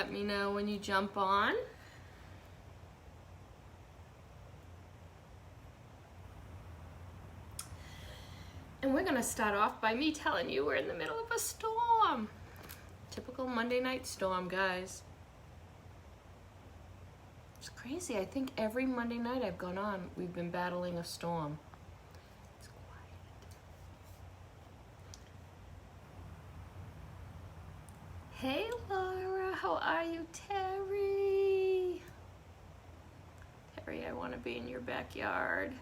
let me know when you jump on. And we're gonna start off by me telling you we're in the middle of a storm. Typical Monday night storm, guys. It's crazy. I think every Monday night I've gone on, we've been battling a storm. It's quiet. Hey Laura, how are you, Terry? Terry, I want to be in your backyard.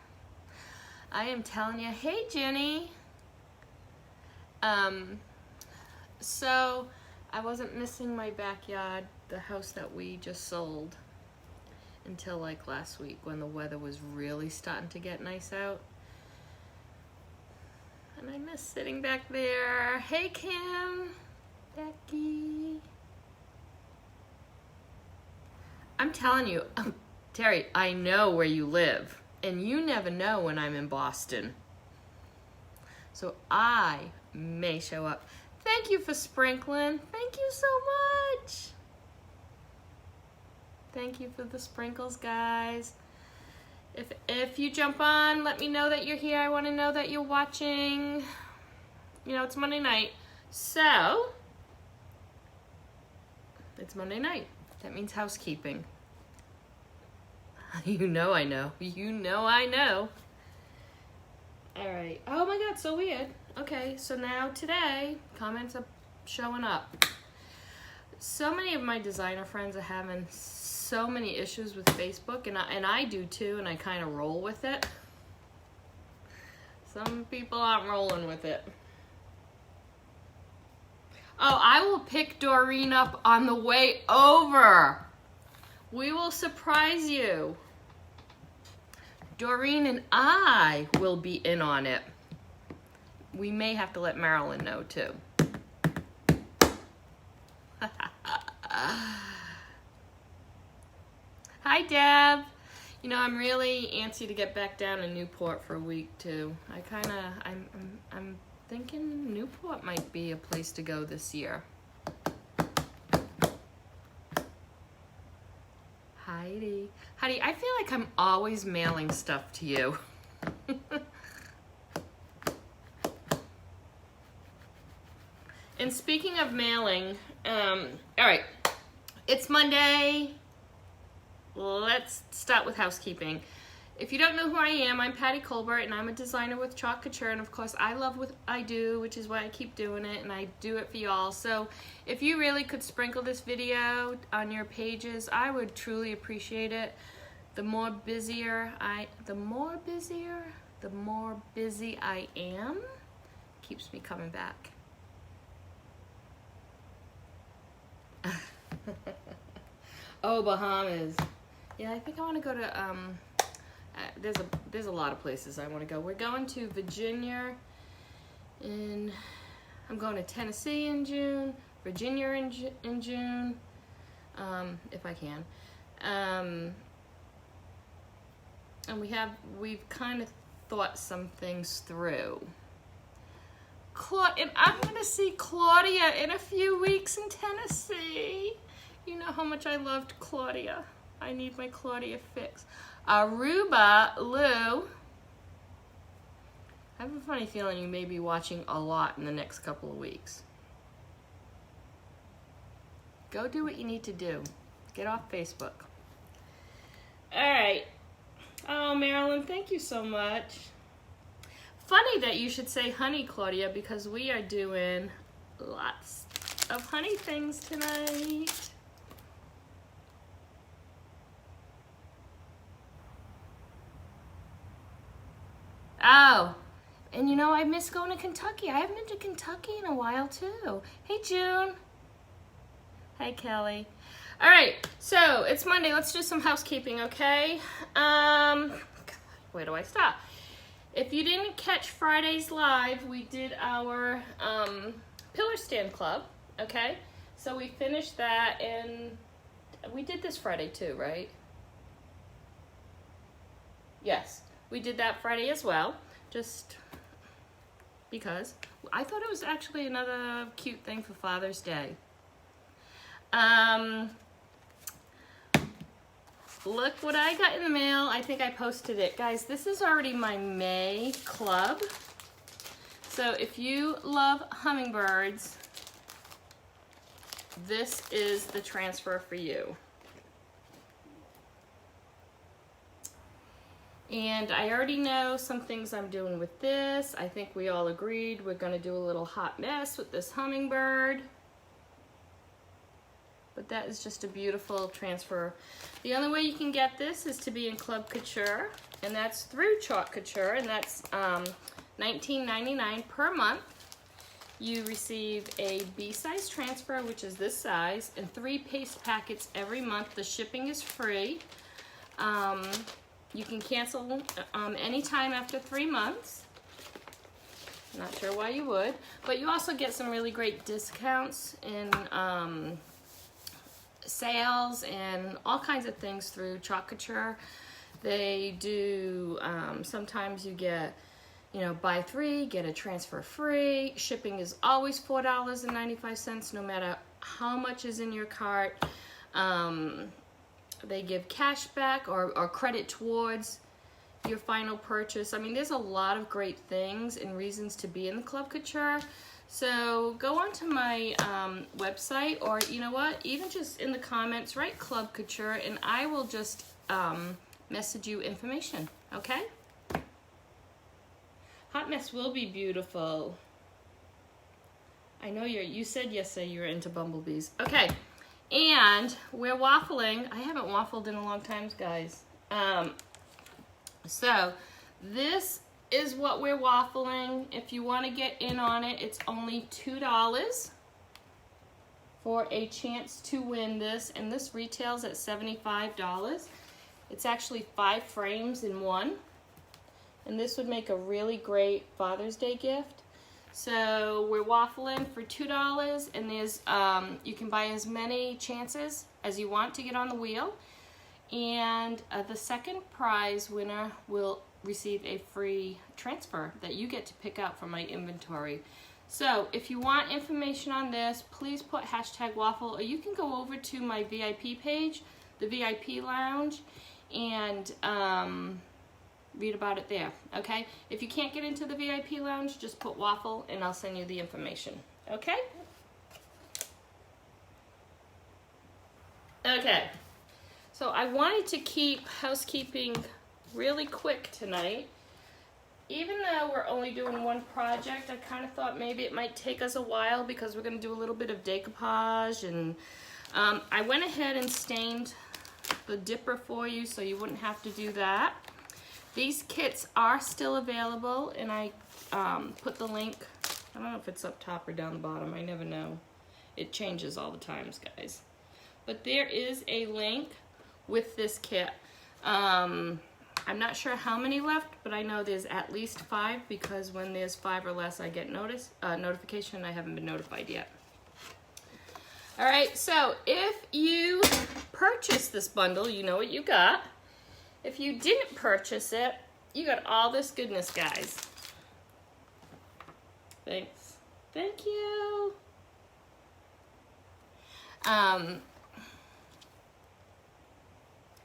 I am telling you. Hey Jenny. So I wasn't missing my backyard, the house that we just sold, until like last week when the weather was really starting to get nice out. And I miss sitting back there. Hey Kim, Becky. I'm telling you, Terry, I know where you live, and you never know when I'm in Boston. So I may show up. Thank you for sprinkling. Thank you so much. Thank you for the sprinkles, guys. If you jump on, let me know that you're here. I want to know that you're watching. You know, it's Monday night. So, it's Monday night. That means housekeeping. You know I know. You know I know. All right. Oh my God, so weird. Okay, so now today, comments are showing up. So many of my designer friends are having so many issues with Facebook, and I do too, and I kind of roll with it. Some people aren't rolling with it. Oh, I will pick Doreen up on the way over. We will surprise you. Doreen and I will be in on it. We may have to let Marilyn know too. Hi Deb. You know, I'm really antsy to get back down to Newport for a week too. I'm thinking Newport might be a place to go this year. Heidi, I feel like I'm always mailing stuff to you. And speaking of mailing, all right, it's Monday. Let's start with housekeeping. If you don't know who I am, I'm Patty Colbert, and I'm a designer with Chocolatuture, and of course I love what I do, which is why I keep doing it, and I do it for y'all. So if you really could sprinkle this video on your pages, I would truly appreciate it. The more busy I am, keeps me coming back. Oh, Bahamas. Yeah, I think I want to go to, there's a lot of places I want to go. We're going to Virginia, and I'm going to Tennessee in June, Virginia in June, if I can. And we've kind of thought some things through. And I'm going to see Claudia in a few weeks in Tennessee. You know how much I loved Claudia. I need my Claudia fix. Aruba, Lou. I have a funny feeling you may be watching a lot in the next couple of weeks. Go do what you need to do. Get off Facebook. All right. Oh, Marilyn, thank you so much. Funny that you should say honey, Claudia, because we are doing lots of honey things tonight. Oh, and you know, I miss going to Kentucky. I haven't been to Kentucky in a while too. Hey, June. Hi, Kelly. All right, so it's Monday. Let's do some housekeeping, okay? Where do I stop? If you didn't catch Friday's live, we did our pillar stand club, okay? So we finished that, and we did this Friday too, right? Yes, we did that Friday as well, just because I thought it was actually another cute thing for Father's Day. Look what I got in the mail. I think I posted it. Guys, this is already my May club. So if you love hummingbirds, this is the transfer for you. And I already know some things I'm doing with this. I think we all agreed we're going to do a little hot mess with this hummingbird. But that is just a beautiful transfer. The only way you can get this is to be in Club Couture, and that's through Chocolatuture, and that's $19.99 per month. You receive a B-size transfer, which is this size, and 3 paste packets every month. The shipping is free. You can cancel anytime after 3 months. Not sure why you would, but you also get some really great discounts in sales and all kinds of things through Chocolatuture. They do, sometimes you get, you know, buy 3, get a transfer free. Shipping is always $4.95 no matter how much is in your cart. They give cash back or credit towards your final purchase. I mean, there's a lot of great things and reasons to be in the Club Couture. So go onto my website, or you know what, even just in the comments, write Club Couture, and I will just message you information, okay? Hot mess will be beautiful. I know you said yesterday you were into bumblebees. Okay, and we're waffling. I haven't waffled in a long time, guys. So this is what we're waffling. If you want to get in on it, it's only $2 for a chance to win this, and this retails at $75. It's actually 5 frames in one, and this would make a really great Father's Day gift. So we're waffling for $2, and there's you can buy as many chances as you want to get on the wheel, and the second prize winner will receive a free transfer that you get to pick out from my inventory. So if you want information on this, please put #waffle, or you can go over to my VIP page, the VIP lounge, and read about it there, okay? If you can't get into the VIP lounge, just put waffle and I'll send you the information, okay? Okay, so I wanted to keep housekeeping really quick tonight. Even though we're only doing one project, I kind of thought maybe it might take us a while because we're going to do a little bit of decoupage, and I went ahead and stained the dipper for you so you wouldn't have to do that. These kits are still available, and I put the link, I don't know if it's up top or down the bottom, I never know. It changes all the times, guys. But there is a link with this kit. I'm not sure how many left, but I know there's at least 5, because when there's 5 or less, I get notification. I haven't been notified yet. All right, so if you purchased this bundle, you know what you got. If you didn't purchase it, you got all this goodness, guys. Thanks. Thank you.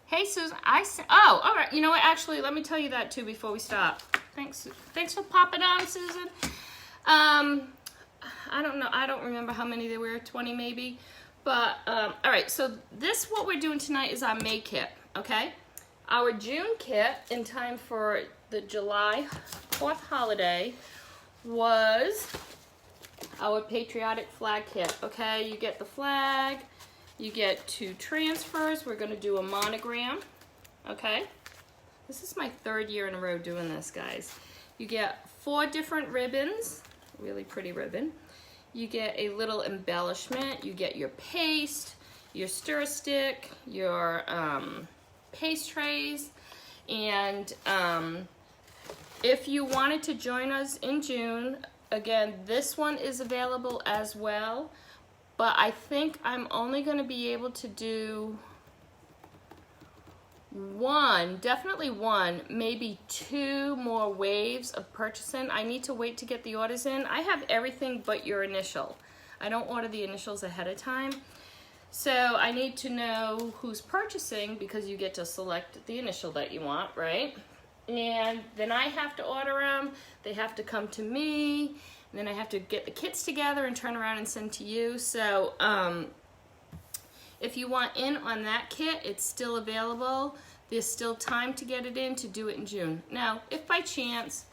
Hey, Susan, oh, all right, you know what, actually, let me tell you that too before we stop. Thanks for popping on, Susan. I don't know, I don't remember how many there were, 20 maybe, but, all right, so what we're doing tonight is our May kit, okay? Our June kit, in time for the July 4th holiday, was our Patriotic Flag Kit, okay? You get the flag, you get 2 transfers. We're going to do a monogram, okay? This is my 3rd year in a row doing this, guys. You get 4 different ribbons, really pretty ribbon. You get a little embellishment. You get your paste, your stir stick, your paste trays, and if you wanted to join us in June, again, this one is available as well. But I think I'm only going to be able to do 1, definitely 1, maybe 2 more waves of purchasing. I need to wait to get the orders in. I have everything but your initial. I don't order the initials ahead of time. So I need to know who's purchasing because you get to select the initial that you want, right? And then I have to order them. They have to come to me. And then I have to get the kits together and turn around and send to you. So if you want in on that kit, it's still available. There's still time to get it in to do it in June. Now, if by chance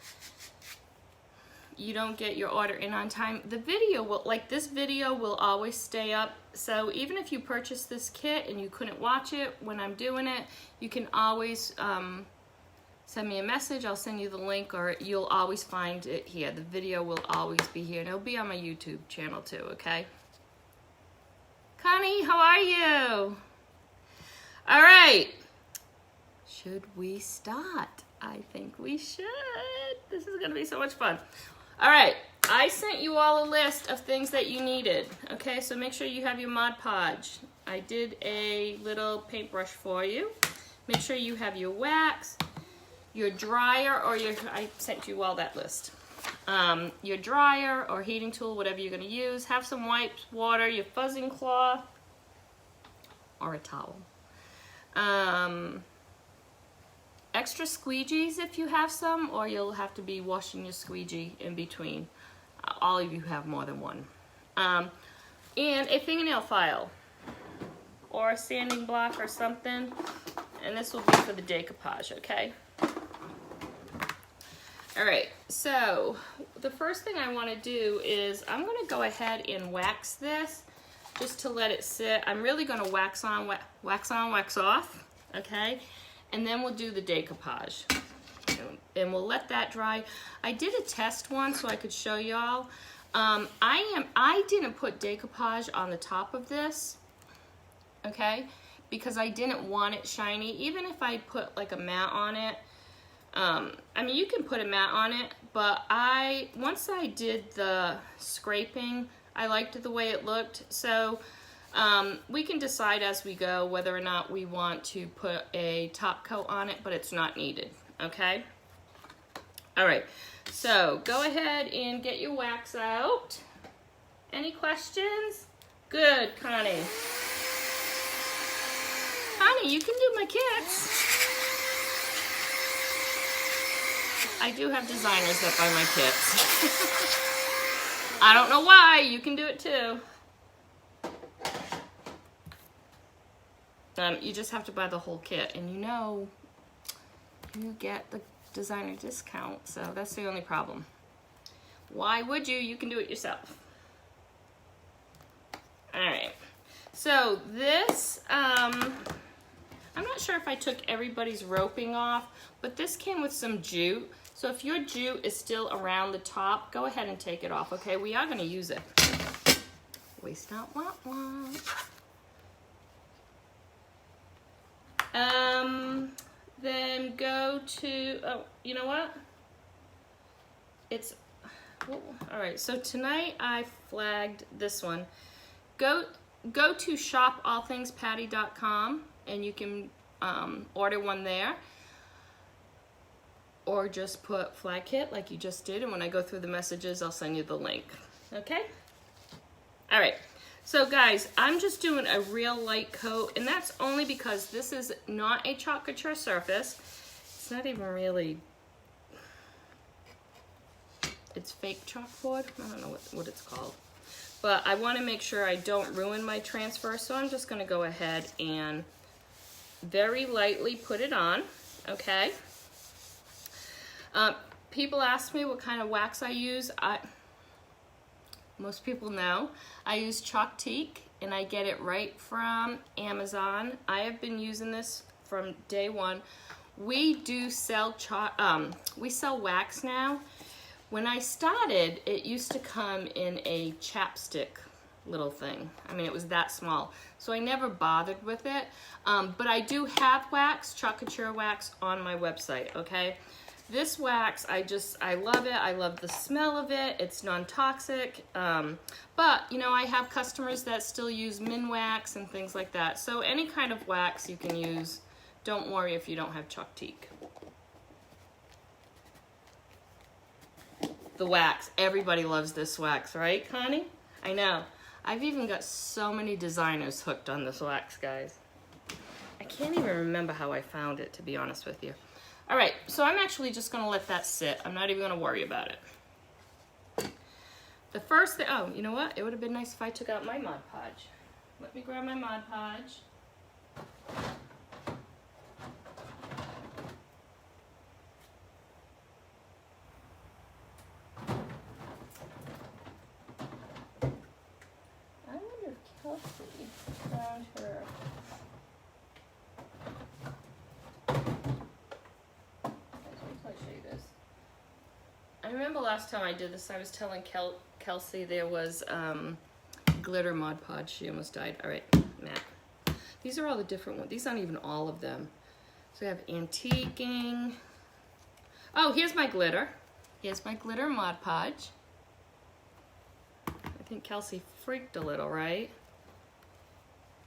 you don't get your order in on time, the video will, like this video will always stay up. So even if you purchase this kit and you couldn't watch it when I'm doing it, you can always send me a message. I'll send you the link, or you'll always find it here. The video will always be here, and it'll be on my YouTube channel too, okay? Connie, how are you? All right. Should we start? I think we should. This is gonna be so much fun. All right, I sent you all a list of things that you needed. Okay, so make sure you have your Mod Podge. I did a little paintbrush for you. Make sure you have your wax, your dryer, or I sent you all that list. Your dryer or heating tool, whatever you're gonna use. Have some wipes, water, your fuzzing cloth, or a towel. Extra squeegees if you have some, or you'll have to be washing your squeegee in between. All of you have more than one. And a fingernail file, or a sanding block or something. And this will be for the decoupage, okay? All right, so the first thing I want to do is I'm going to go ahead and wax this just to let it sit. I'm really going to wax on, wax off, okay? And then we'll do the decoupage. And we'll let that dry. I did a test one so I could show y'all. I didn't put decoupage on the top of this, okay? Because I didn't want it shiny. Even if I put like a matte on it, I mean, you can put a matte on it, but once I did the scraping, I liked the way it looked. So we can decide as we go whether or not we want to put a top coat on it, but it's not needed, okay? All right, so go ahead and get your wax out. Any questions? Good, Connie. Connie, you can do my kits. I do have designers that buy my kits. I don't know why, you can do it too. You just have to buy the whole kit, and you get the designer discount, so that's the only problem. Why would you? You can do it yourself. All right, so this, I'm not sure if I took everybody's roping off, but this came with some jute. So if your jute is still around the top, go ahead and take it off, okay? We are gonna use it. Waste not, want. Then go to, oh, you know what? All right, so tonight I flagged this one. Go to shopallthingspatty.com and you can order one there. Or just put flag kit like you just did, and when I go through the messages, I'll send you the link, okay? All right. So guys, I'm just doing a real light coat, and that's only because this is not a Chocolatuture surface. It's not even really, it's fake chalkboard. I don't know what it's called. But I want to make sure I don't ruin my transfer, so I'm just going to go ahead and very lightly put it on, okay? People ask me what kind of wax I use. Most people know. I use Chocolatuture, and I get it right from Amazon. I have been using this from day one. We do sell wax now. When I started, it used to come in a chapstick little thing. I mean, it was that small. So I never bothered with it. But I do have wax, Chocolatuture wax, on my website, okay? This wax, I love it. I love the smell of it. It's non-toxic. But, you know, I have customers that still use min wax and things like that. So any kind of wax you can use. Don't worry if you don't have Chocolatuture. The wax. Everybody loves this wax, right, Connie? I know. I've even got so many designers hooked on this wax, guys. I can't even remember how I found it, to be honest with you. All right, so I'm actually just gonna let that sit. I'm not even gonna worry about it. The first thing, oh, you know what? It would have been nice if I took out my Mod Podge. Let me grab my Mod Podge. I wonder if Kelsey found her. I remember last time I did this, I was telling Kelsey there was glitter Mod Podge. She almost died. All right, Matt. These are all the different ones. These aren't even all of them. So we have antiquing. Oh, here's my glitter. Here's my glitter Mod Podge. I think Kelsey freaked a little, right?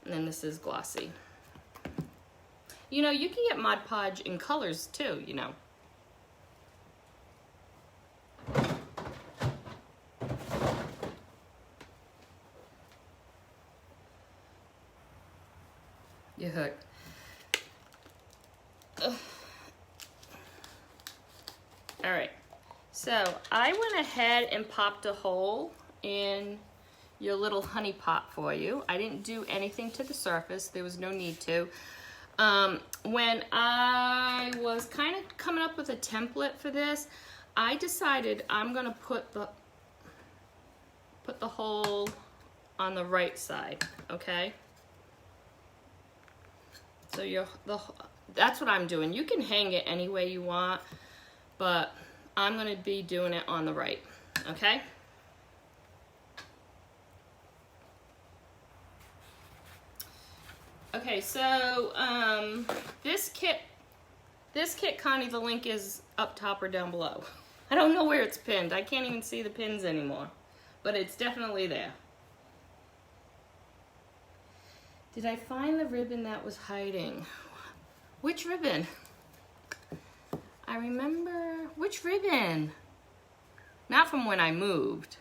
And then this is glossy. You know, you can get Mod Podge in colors too, you know. You're hooked. All right, so I went ahead and popped a hole in your little honey pot for you. I didn't do anything to the surface. There was no need to. When I was kind of coming up with a template for this, I decided I'm gonna put the hole on the right side, okay? So that's what I'm doing. You can hang it any way you want, but I'm gonna be doing it on the right, okay? Okay, so this kit, Connie, the link is up top or down below. I don't know where it's pinned. I can't even see the pins anymore, but it's definitely there. Did I find the ribbon that was hiding? Which ribbon? I remember, which ribbon? Not from when I moved.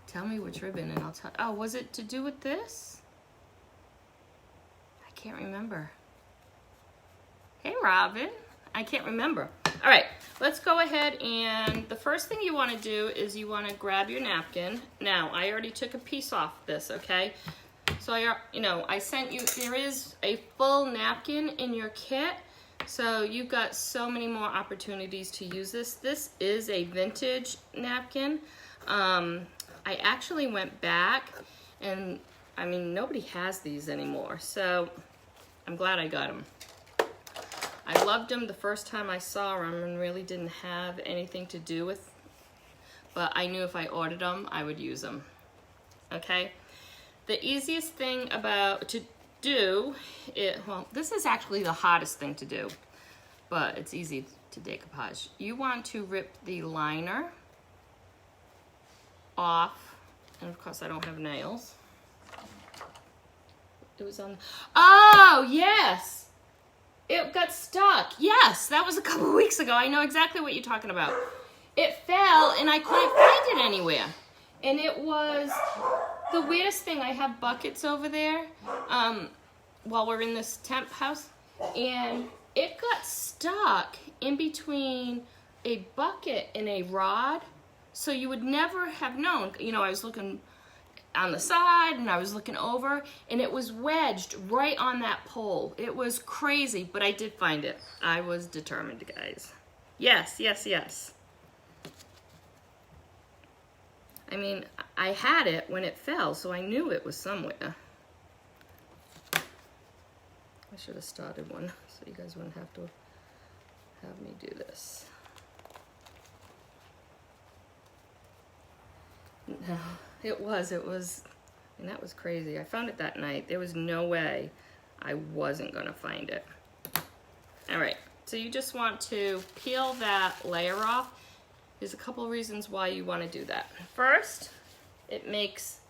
Tell me which ribbon and I'll tell. Oh, was it to do with this? I can't remember. Hey, Robin. I can't remember. All right, let's go ahead, and the first thing you want to do is you want to grab your napkin. Now, I already took a piece off this, okay? So I sent you, there is a full napkin in your kit, so you've got so many more opportunities to use this. This is a vintage napkin. I actually went back, and I mean, nobody has these anymore, so I'm glad I got them. I loved them the first time I saw them and really didn't have anything to do with, but I knew if I ordered them, I would use them, okay? The easiest thing to do, well, this is actually the hardest thing to do, but it's easy to decoupage. You want to rip the liner off, and of course I don't have nails. It was on, oh, yes! It got stuck. Yes, that was a couple weeks ago. I know exactly what you're talking about. It fell and I couldn't find it anywhere. And it was the weirdest thing. I have buckets over there while we're in this temp house, and it got stuck in between a bucket and a rod. So you would never have known. You know, I was looking on the side and I was looking over, and it was wedged right on that pole. It was crazy, but I did find it. I was determined, guys. Yes, yes, yes. I mean, I had it when it fell, so I knew it was somewhere. I should have started one so you guys wouldn't have to have me do this. No, it was, and that was crazy. I found it that night. There was no way I wasn't gonna find it. All right, so you just want to peel that layer off. There's a couple of reasons why you wanna do that. First, it makes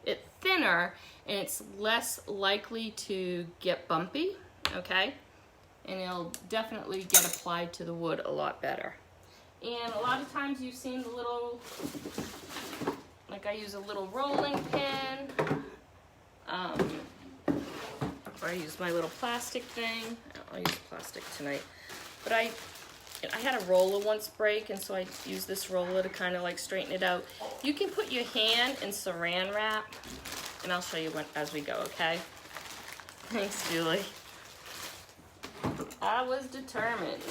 it thinner and it's less likely to get bumpy, okay? And it'll definitely get applied to the wood a lot better. And a lot of times you've seen the little, like I use a little rolling pin, or I use my little plastic thing. I'll use plastic tonight. But I had a roller once break, and so I use this roller to kind of like straighten it out. You can put your hand in saran wrap, and I'll show you as we go, okay? Thanks, Julie. I was determined.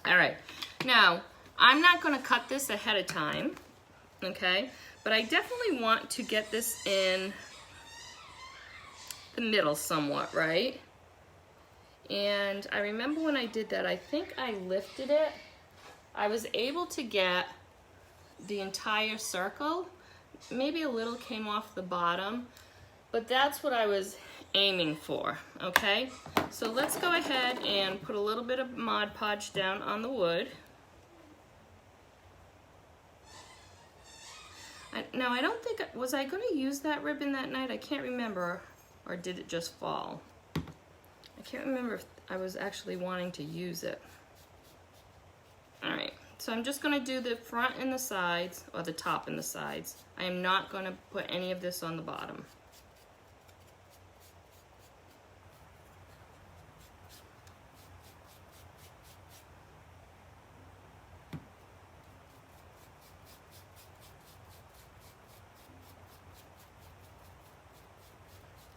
All right, now I'm not gonna cut this ahead of time, okay? But I definitely want to get this in the middle somewhat, right? And I remember when I did that, I think I lifted it. I was able to get the entire circle. Maybe a little came off the bottom, but that's what I was aiming for, okay? So let's go ahead and put a little bit of Mod Podge down on the wood. Now I don't think, was I gonna use that ribbon that night? I can't remember, or did it just fall? I can't remember if I was actually wanting to use it. All right, so I'm just gonna do the front and the sides, or the top and the sides. I am not gonna put any of this on the bottom.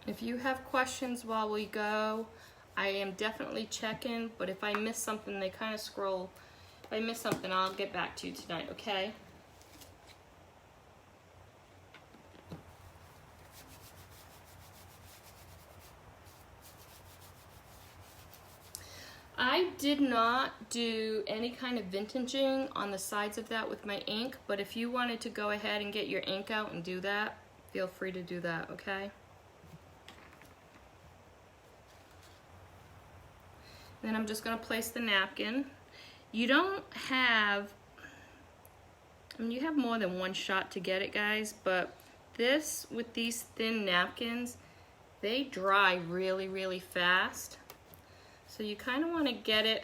If you have questions while we go, I am definitely checking, but if I miss something, they kind of scroll. If I miss something, I'll get back to you tonight, okay? I did not do any kind of vintaging on the sides of that with my ink, but if you wanted to go ahead and get your ink out and do that, feel free to do that, okay? Then I'm just going to place the napkin. You don't have, I mean, you have more than one shot to get it, guys, but this, with these thin napkins, they dry really, really fast. So you kind of want to get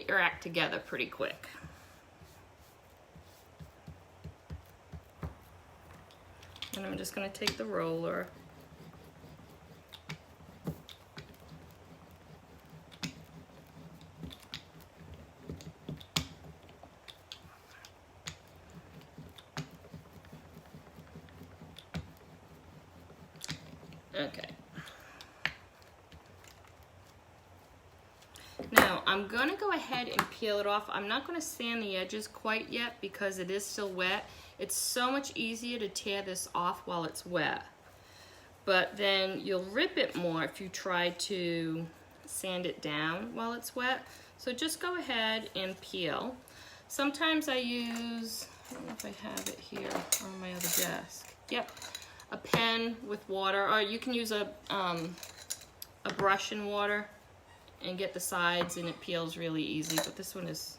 your act together pretty quick. And I'm just going to take the roller. Okay. Now I'm gonna go ahead and peel it off. I'm not gonna sand the edges quite yet because it is still wet. It's so much easier to tear this off while it's wet. But then you'll rip it more if you try to sand it down while it's wet. So just go ahead and peel. Sometimes I use, I don't know if I have it here on my other desk. Yep. A pen with water, or you can use a brush in water and get the sides, and it peels really easy, but this one is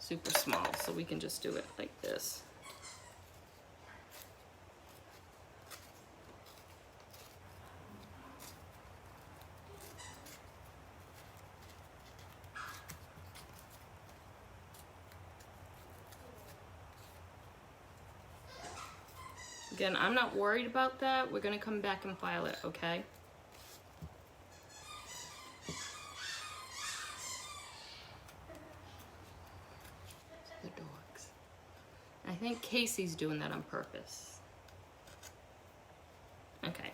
super small, so we can just do it like this. Again, I'm not worried about that. We're gonna come back and file it, okay? The dogs. I think Casey's doing that on purpose. Okay.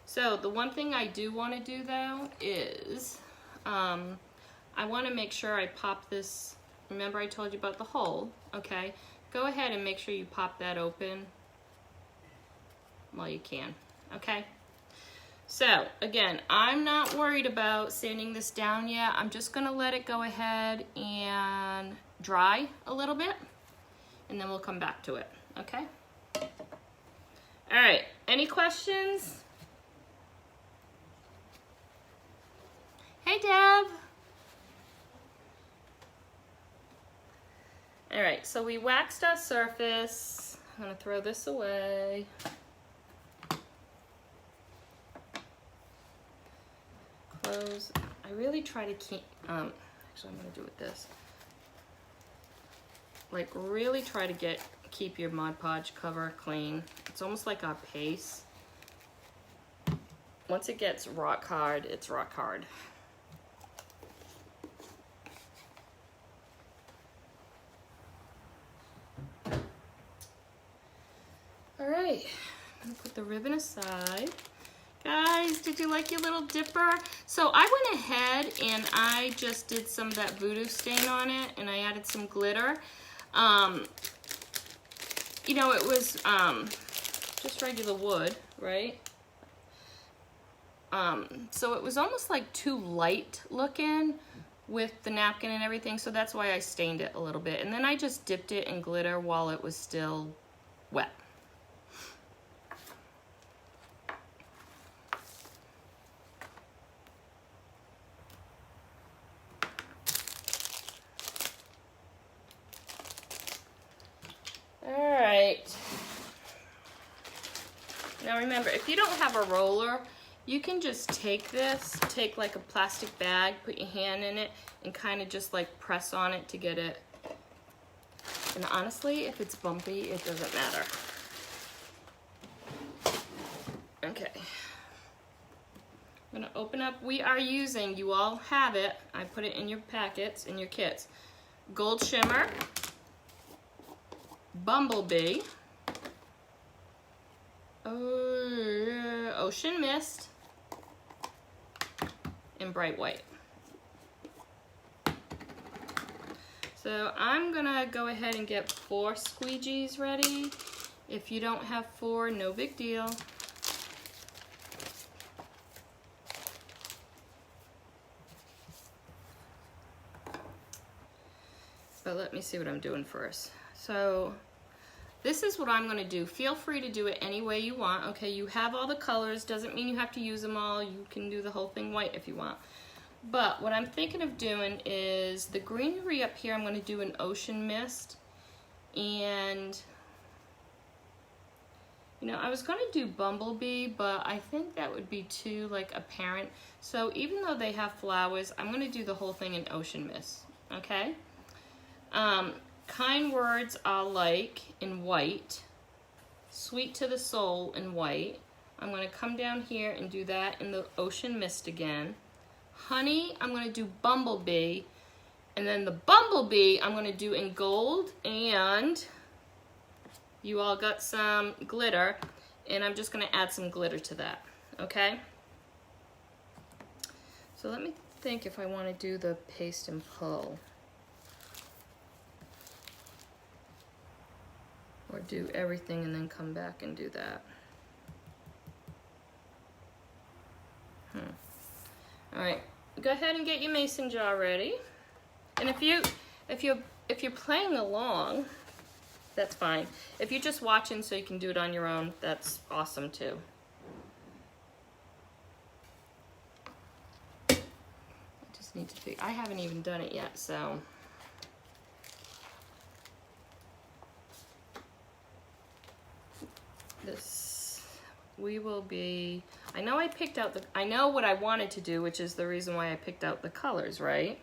So the one thing I do want to do though is I want to make sure I pop this. Remember I told you about the hole, okay? Go ahead and make sure you pop that open while you can, okay? So again, I'm not worried about sanding this down yet. I'm just gonna let it go ahead and dry a little bit, and then we'll come back to it, okay? All right, any questions? Hey, Deb. All right, so we waxed our surface. I'm gonna throw this away. Close. I really try to Actually, I'm gonna do it with this. Like, really try to keep your Mod Podge cover clean. It's almost like our paste. Once it gets rock hard, it's rock hard. All right, I'm gonna put the ribbon aside. Guys, did you like your little dipper? So I went ahead and I just did some of that voodoo stain on it, and I added some glitter. You know, it was just regular wood, right? So it was almost like too light looking with the napkin and everything, so that's why I stained it a little bit. And then I just dipped it in glitter while it was still wet. Now remember, if you don't have a roller, you can just take like a plastic bag, put your hand in it, and kind of just like press on it to get it. And honestly, if it's bumpy, it doesn't matter. Okay. I'm gonna open up, we are using, you all have it, I put it in your packets, in your kits. Gold Shimmer, Bumblebee, Ocean Mist, and Bright White. So I'm gonna go ahead and get 4 squeegees ready. If you don't have 4, no big deal. But let me see what I'm doing first. So this is what I'm gonna do. Feel free to do it any way you want. Okay, you have all the colors, doesn't mean you have to use them all. You can do the whole thing white if you want. But what I'm thinking of doing is the greenery up here, I'm gonna do an Ocean Mist. And, you know, I was gonna do Bumblebee, but I think that would be too, like, apparent. So even though they have flowers, I'm gonna do the whole thing in Ocean Mist, okay? Kind Words I Like in white, Sweet to the Soul in white. I'm going to come down here and do that in the Ocean Mist again. Honey, I'm going to do Bumblebee, and then the Bumblebee I'm going to do in gold, and you all got some glitter, and I'm just going to add some glitter to that, okay? So let me think if I want to do the paste and pull. Or do everything and then come back and do that. All right, go ahead and get your mason jar ready. And if you're playing along, that's fine. If you're just watching so you can do it on your own, that's awesome too. I just need to figure, I haven't even done it yet, so. This, we will be, I know I picked out I know what I wanted to do, which is the reason why I picked out the colors, right?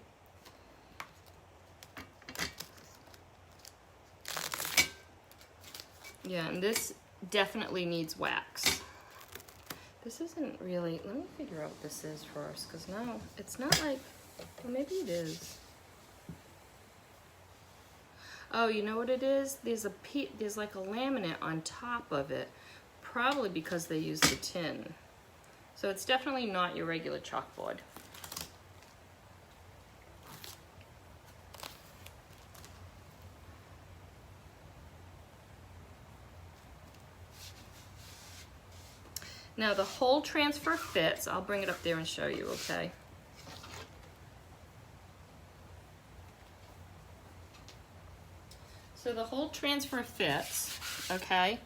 Yeah, and this definitely needs wax. This isn't really, let me figure out what this is first, because no, it's not like, well, maybe it is. Oh, you know what it is? There's like a laminate on top of it, probably because they use the tin. So it's definitely not your regular chalkboard. Now the whole transfer fits. I'll bring it up there and show you, okay? So the whole transfer fits, okay?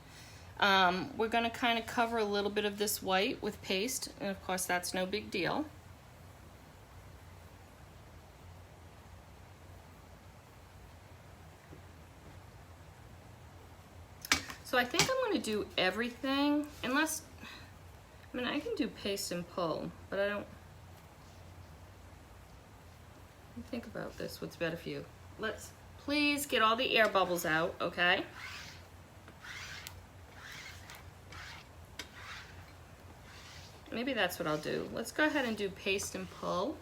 We're gonna kind of cover a little bit of this white with paste, and of course that's no big deal. So I think I'm gonna do everything, unless, I mean, I can do paste and pull, but I don't. you think about this, what's better for you. Let's please get all the air bubbles out, okay? Maybe that's what I'll do. Let's go ahead and do paste and pull.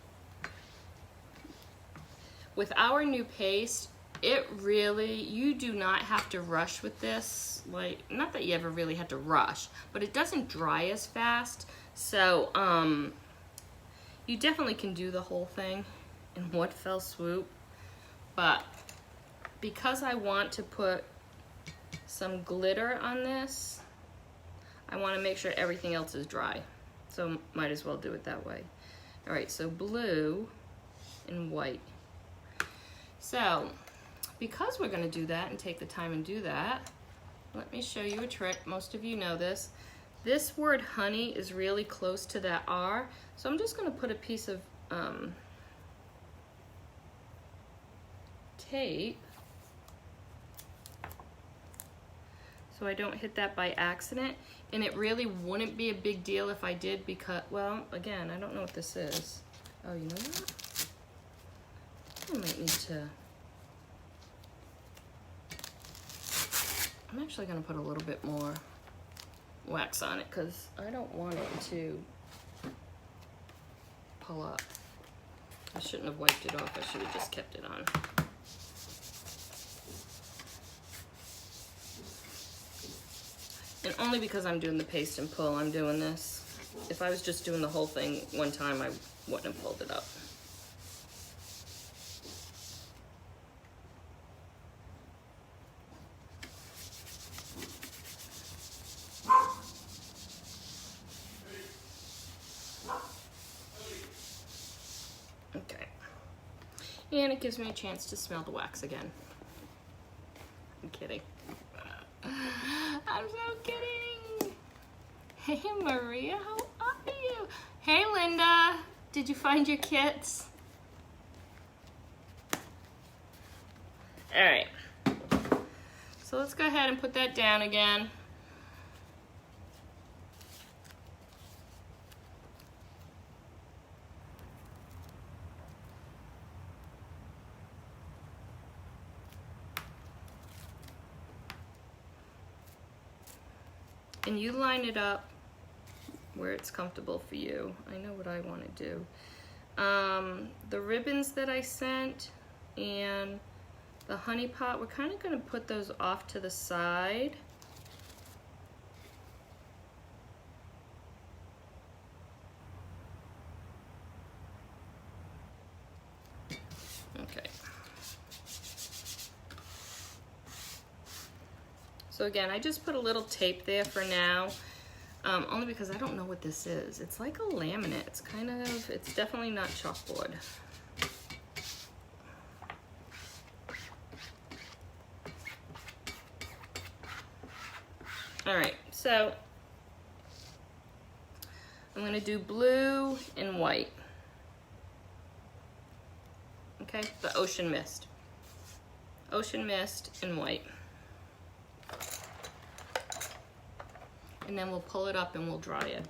With our new paste, it really, you do not have to rush with this. Like, not that you ever really had to rush, but it doesn't dry as fast. So, you definitely can do the whole thing in one fell swoop. But because I want to put some glitter on this, I want to make sure everything else is dry. So might as well do it that way. All right, so blue and white. So because we're gonna do that and take the time and do that, let me show you a trick. Most of you know this. This word honey is really close to that R. So I'm just gonna put a piece of tape so I don't hit that by accident. And it really wouldn't be a big deal if I did because, well, again, I don't know what this is. Oh, you know what? I might need to, I'm actually gonna put a little bit more wax on it because I don't want it to pull up. I shouldn't have wiped it off. I should have just kept it on. And only because I'm doing the paste and pull, I'm doing this. If I was just doing the whole thing one time, I wouldn't have pulled it up. Okay. And it gives me a chance to smell the wax again. I'm kidding. I'm so kidding. Hey Maria, how are you? Hey Linda, did you find your kits? All right, so let's go ahead and put that down again. And you line it up where it's comfortable for you. I know what I want to do. The ribbons that I sent and the honey pot, we're kind of going to put those off to the side. Okay. So again, I just put a little tape there for now, only because I don't know what this is. It's like a laminate. It's kind of, it's definitely not chalkboard. All right, so I'm gonna do blue and white. Okay, the ocean mist. Ocean mist and white. And then we'll pull it up and we'll dry it.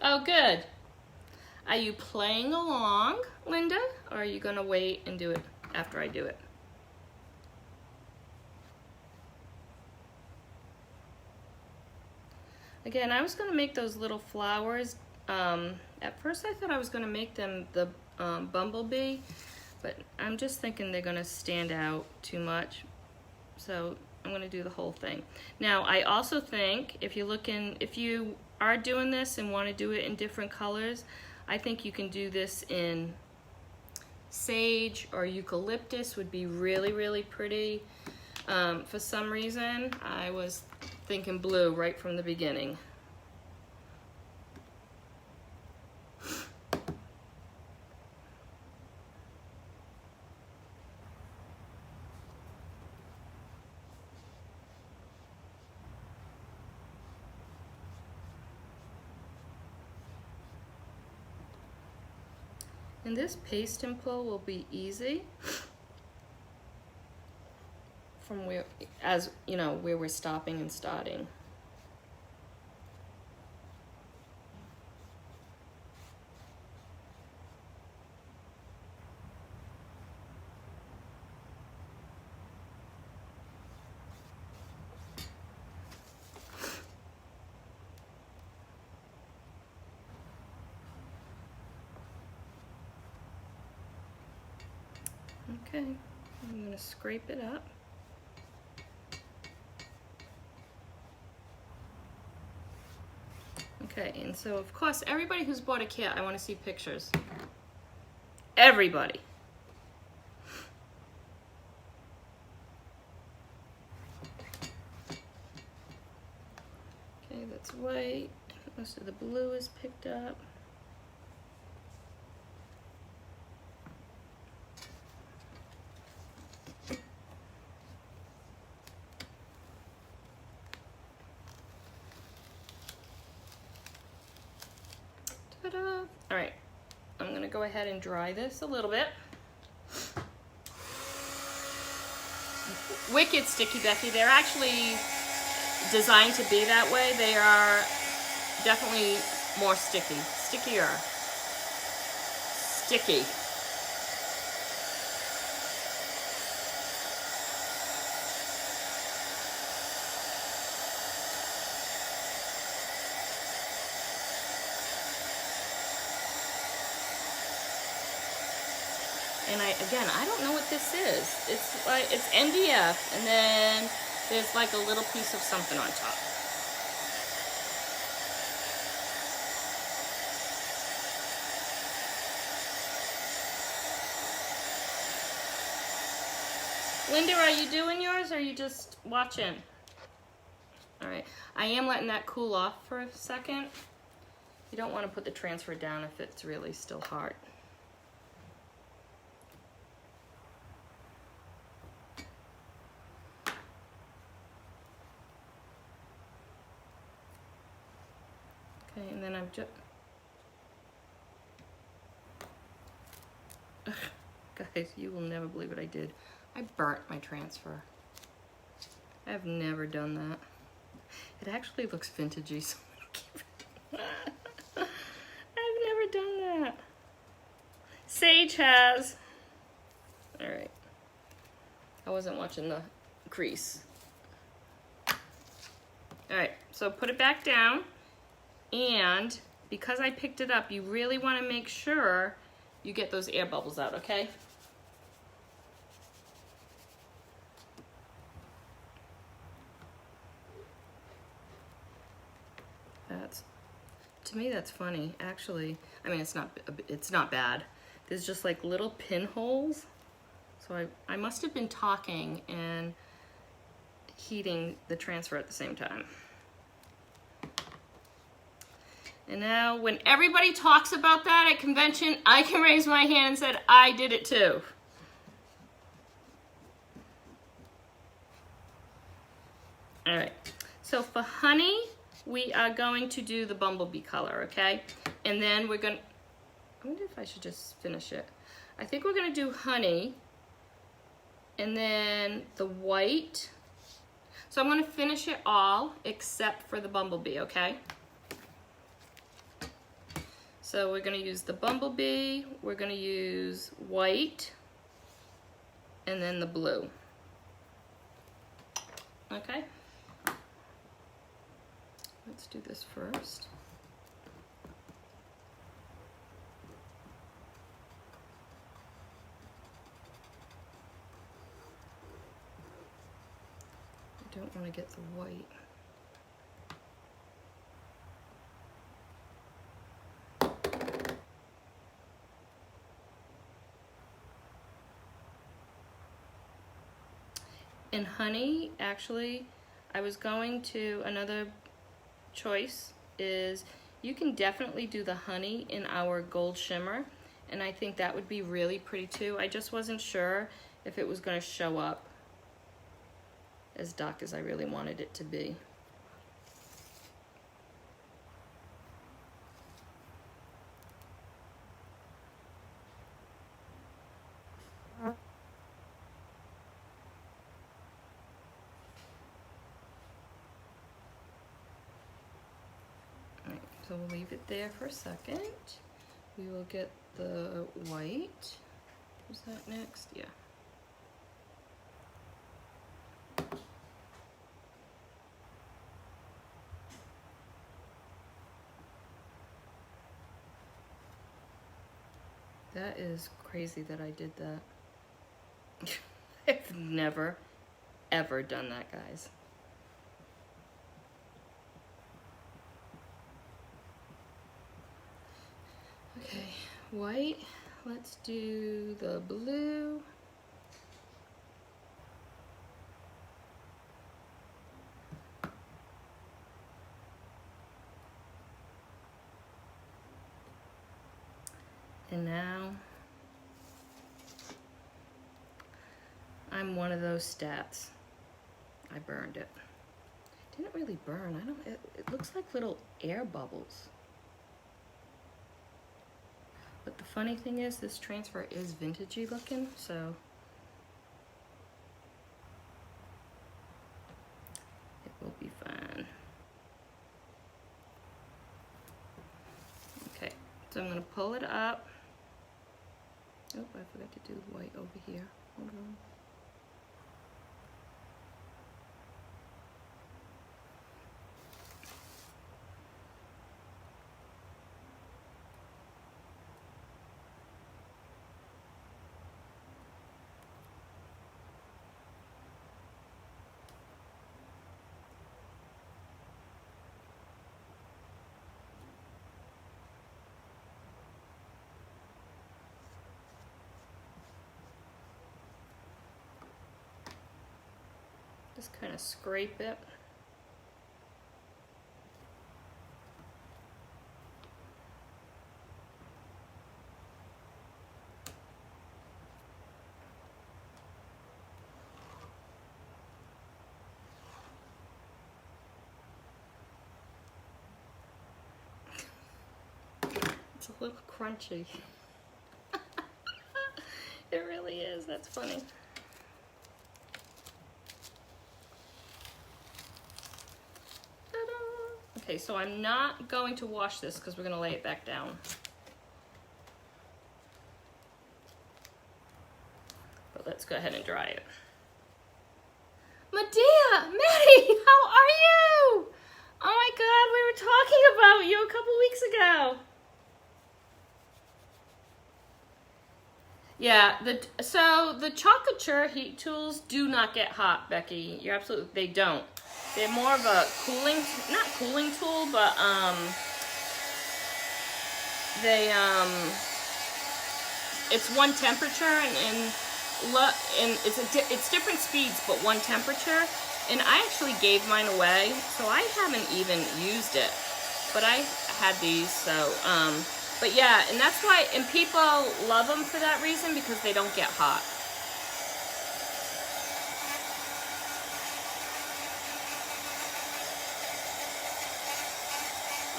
Oh, good. Are you playing along, Linda? Or are you gonna wait and do it after I do it? Again, I was gonna make those little flowers. At first I thought I was gonna make them the bumblebee, but I'm just thinking they're gonna stand out too much. So I'm gonna do the whole thing. Now, I also think if you are doing this and wanna do it in different colors, I think you can do this in sage or eucalyptus would be really, really pretty. For some reason, I was thinking blue right from the beginning. And this paste and pull will be easy. from where, as you know, where we're stopping and starting. Okay, I'm going to scrape it up. Okay, and so of course, everybody who's bought a kit, I want to see pictures. Everybody. Okay, that's white. Most of the blue is picked up. All right, I'm gonna go ahead and dry this a little bit. Wicked sticky, Becky. They're actually designed to be that way. They are definitely more sticky, stickier, sticky. And I don't know what this is. It's like, it's MDF, and then there's like a little piece of something on top. Linda, are you doing yours, or are you just watching? All right, I am letting that cool off for a second. You don't want to put the transfer down if it's really still hard. Okay, and then I'm just... Guys, you will never believe what I did. I burnt my transfer. I've never done that. It actually looks vintagey, so I've never done that. Sage has. All right. I wasn't watching the crease. All right, so put it back down. And because I picked it up, you really want to make sure you get those air bubbles out, okay? That's, to me, that's funny. Actually, I mean, it's not bad. There's just like little pinholes. So I must have been talking and heating the transfer at the same time. And now when everybody talks about that at convention, I can raise my hand and say, I did it too. All right, so for honey, we are going to do the bumblebee color, okay? And then we're gonna, I wonder if I should just finish it. I think we're gonna do honey, and then the white. So I'm gonna finish it all except for the bumblebee, okay? So we're gonna use the bumblebee, we're gonna use white, and then the blue. Okay? Let's do this first. I don't want to get the white. And honey, actually, I was going to, another choice is you can definitely do the honey in our gold shimmer, and I think that would be really pretty too. I just wasn't sure if it was going to show up as dark as I really wanted it to be. So we'll leave it there for a second. We will get the white. Is that next? Yeah. That is crazy that I did that. I've never, ever done that, guys. Okay, white. Let's do the blue. And now, I'm one of those stats. I burned it. It didn't really burn. It looks like little air bubbles. But the funny thing is, this transfer is vintagey looking, so it will be fine. Okay, so I'm gonna pull it up. Oh, I forgot to do white over here. Hold on. Just kind of scrape it. It's a little crunchy. It really is. That's funny. Okay, so I'm not going to wash this because we're going to lay it back down. But let's go ahead and dry it. Medea! Maddie! How are you? Oh my god, we were talking about you a couple weeks ago. Yeah, so the Chocolatuture heat tools do not get hot, Becky. You're absolutely, they don't. They're more of a cooling, not cooling tool, but it's one temperature and it's different speeds, but one temperature. And I actually gave mine away, so I haven't even used it. But I had these, so but yeah, and that's why, and people love them for that reason because they don't get hot.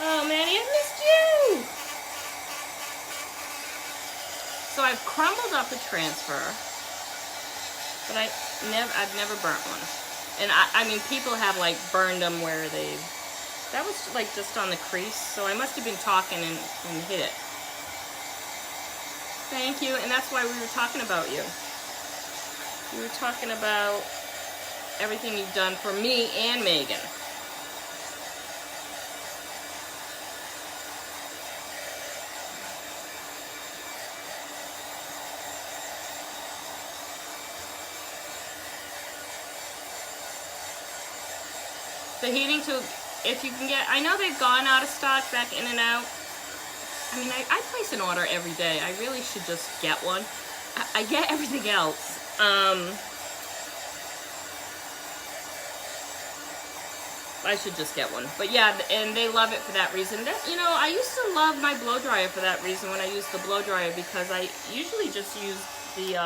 Oh, Manny, I missed you! So I've crumbled up a transfer, but I've never burnt one. And I mean, people have like burned them where that was like just on the crease, so I must have been talking and hit it. Thank you, and that's why we were talking about you. We were talking about everything you've done for me and Megan. The heating tube, if you can get, I know they've gone out of stock, back in and out. I mean, I place an order every day. I really should just get one. I get everything else. I should just get one. But yeah, and they love it for that reason. You know, I used to love my blow dryer for that reason when I used the blow dryer, because I usually just use the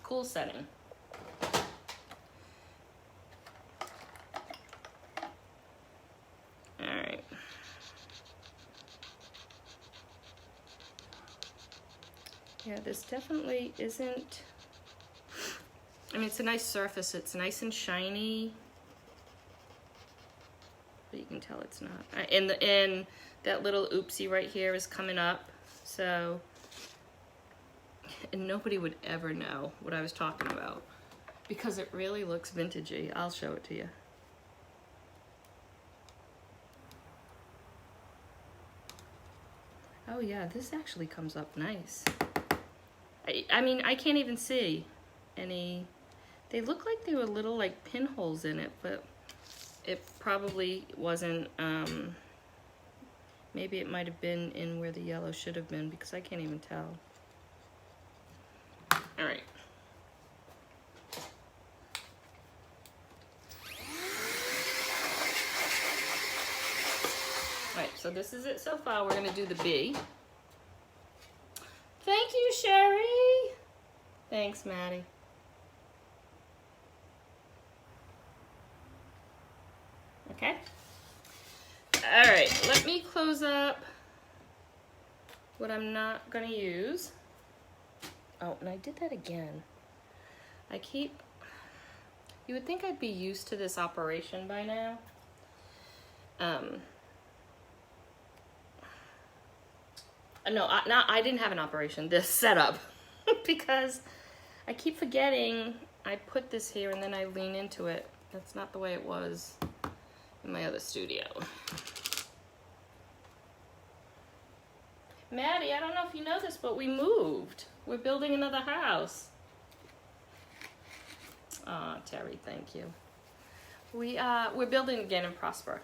cool setting. Alright. Yeah, this definitely isn't, I mean, it's a nice surface. It's nice and shiny. But you can tell it's not. And that little oopsie right here is coming up. So, and nobody would ever know what I was talking about because it really looks vintagey. I'll show it to you. Oh yeah, this actually comes up nice. I mean, I can't even see any, they look like they were little like pinholes in it, but it probably wasn't, maybe it might have been in where the yellow should have been because I can't even tell. All right. All right, so this is it so far. We're gonna do the B. Thank you, Sherry. Thanks, Maddie. Okay. All right, let me close up what I'm not gonna use. Oh, and I did that again. You would think I'd be used to this operation by now. No, I didn't have an operation, this setup, because I keep forgetting I put this here and then I lean into it. That's not the way it was in my other studio. Maddie, I don't know if you know this, but we moved. We're building another house. Aw, Terry, thank you. We're building again in Prosper.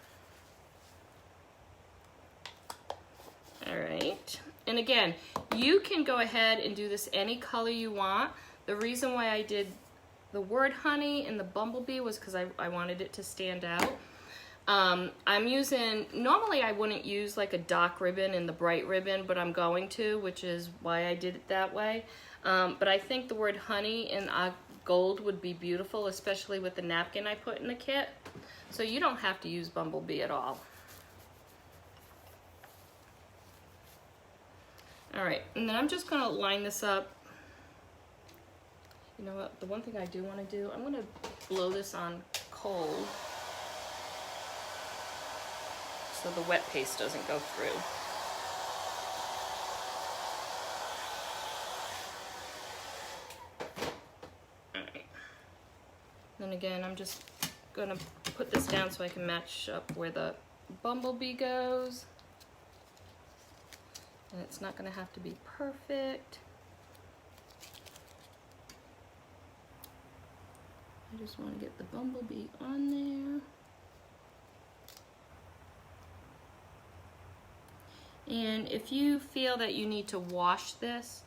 All right. And again, you can go ahead and do this any color you want. The reason why I did the word honey and the bumblebee was because I wanted it to stand out. I'm using, normally I wouldn't use like a dark ribbon and the bright ribbon, but I'm going to, which is why I did it that way. But I think the word honey and gold would be beautiful, especially with the napkin I put in the kit. So you don't have to use bumblebee at all. All right, and then I'm just gonna line this up. You know what, the one thing I do wanna do, I'm gonna blow this on cold so the wet paste doesn't go through. All right. Then again, I'm just gonna put this down so I can match up where the bumblebee goes. And it's not gonna have to be perfect. I just wanna get the bumblebee on there. And if you feel that you need to wash this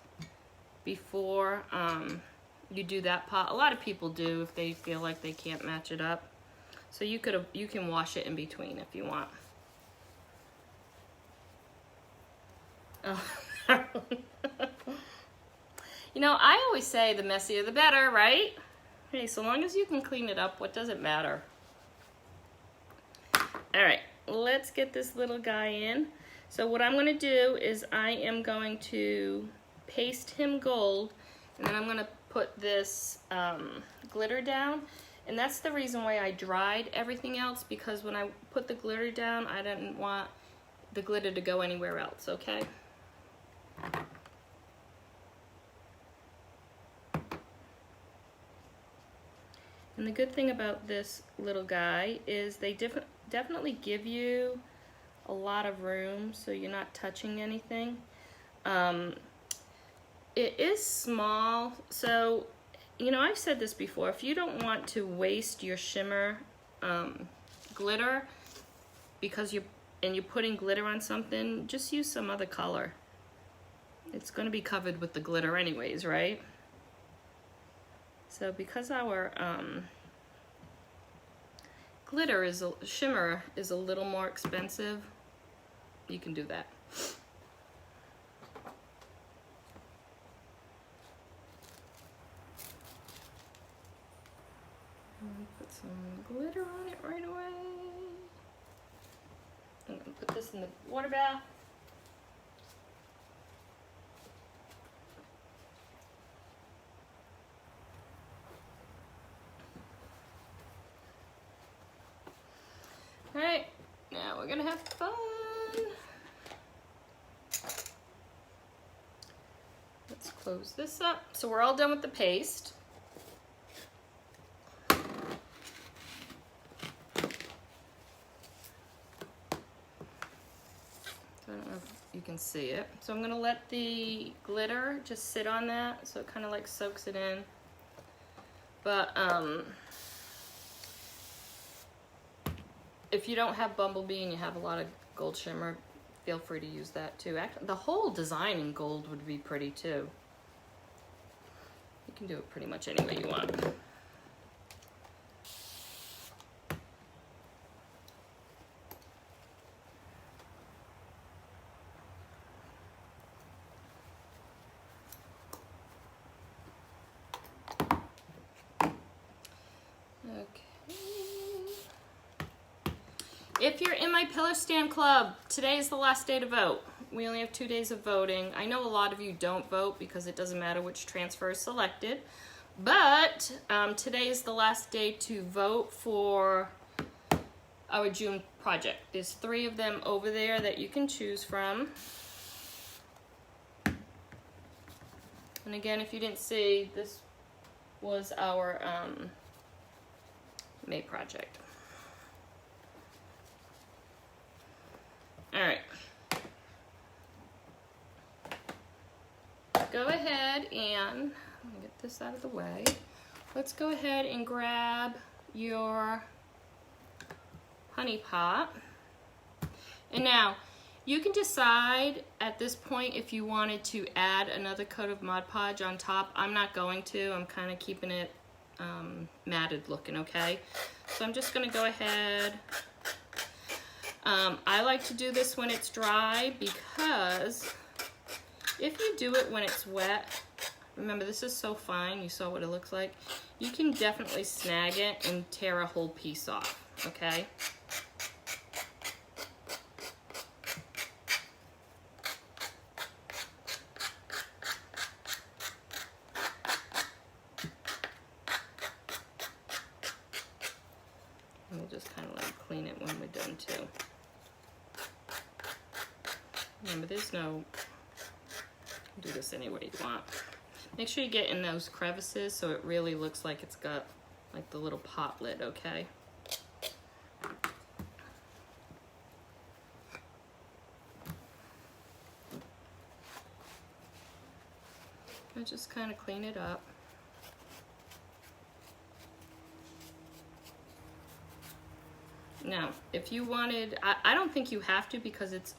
before you do that part, a lot of people do if they feel like they can't match it up. So you can wash it in between if you want. Oh. You know, I always say the messier the better, right? Hey, so long as you can clean it up, what does it matter? All right, let's get this little guy in. So what I'm gonna do is I am going to paste him gold, and then I'm gonna put this glitter down. And that's the reason why I dried everything else, because when I put the glitter down, I didn't want the glitter to go anywhere else, okay? And the good thing about this little guy is they definitely give you a lot of room, so you're not touching anything. It is small, so you know, I've said this before, if you don't want to waste your shimmer glitter because you're putting glitter on something, just use some other color. It's going to be covered with the glitter anyways, right? So because our shimmer is a little more expensive, you can do that. Put some glitter on it right away. I'm gonna put this in the water bath. All right, now we're gonna have fun. close this up. So we're all done with the paste. I don't know if you can see it. So I'm gonna let the glitter just sit on that so it kind of like soaks it in. But if you don't have Bumblebee and you have a lot of gold shimmer, feel free to use that too. Actually, the whole design in gold would be pretty too. You can do it pretty much any way you want. If you're in my Pillar Stand Club, today is the last day to vote. We only have 2 days of voting. I know a lot of you don't vote because it doesn't matter which transfer is selected, but today is the last day to vote for our June project. There's 3 of them over there that you can choose from. And again, if you didn't see, this was our May project. All right. Go ahead and, let me get this out of the way. Let's go ahead and grab your honey pot. And now, you can decide at this point if you wanted to add another coat of Mod Podge on top. I'm not going to. I'm kind of keeping it matted looking, okay? So I'm just going to go ahead. I like to do this when it's dry because if you do it when it's wet, remember this is so fine, you saw what it looks like, you can definitely snag it and tear a whole piece off, okay? And we'll just kind of like clean it when we're done too. Remember, there's no, do this any way you want. Make sure you get in those crevices so it really looks like it's got like the little pot lid, okay? I just kind of clean it up. Now, if you wanted, I don't think you have to because it